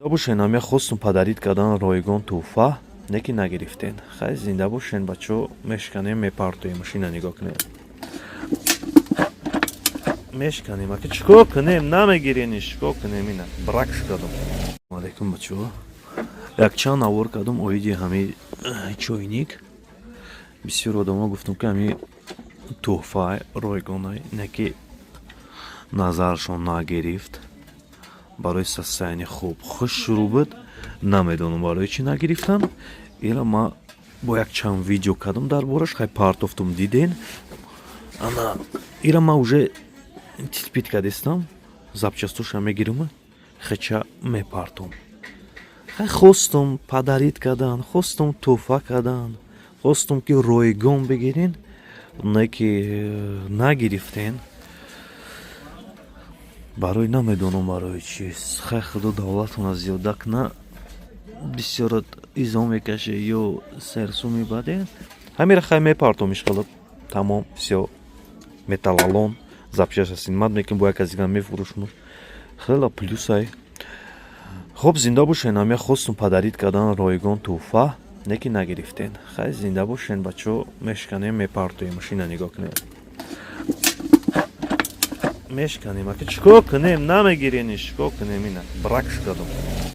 زنده باشین. هم خواستم پدرید کردن رایگان توفه نکی نگرفتین. خیلی زنده باشین بچه مشکنه میپرتوی ماشین نگاه کنیم. مشکنیم اگه چکو کنیم نمیگیرینش چکو کنیم اینه برکش کردم. علیکم بچه یک چند آور کردم اویدی همی چوینیک بسیار آدم ها گفتم که همی توفه رایگان های نکی نظرشون نگرفت برای سستین خوب خوش شروع بود. نمیدونم برای چی نگرفتن. ایلا ما با یک چند ویدیو کردم در بارش خیلی پارتوفتم دیدین. اما ایلا ما уже تثبیت کردستم запчастуш هم میگیرم خیلی میپارتم. خیلی خواستم پدرید کردن خواستم توفه کردن خواستم که رایگان بگیرین نکی نگرفتین. برای نمیدونم برای چیست. خیلی خدا دولتون از زیادک نه بسیار ایزا میکشه یا سرسو میباده. همین خیلی میپارتمش خلاب تمام все металлолом запчасти мад мекин бо як аз дигар мефурӯшм хеле плюсай. хуб зинда бошен. ҳам як хостум падарид кардан ройгон туҳфа неки нагирифтен. хай зинда бошен бачо мешканем мепартоем машина нигоҳ кунем мешканем ака чикор кунем намегирениш чикор кунем ина бракш кардам.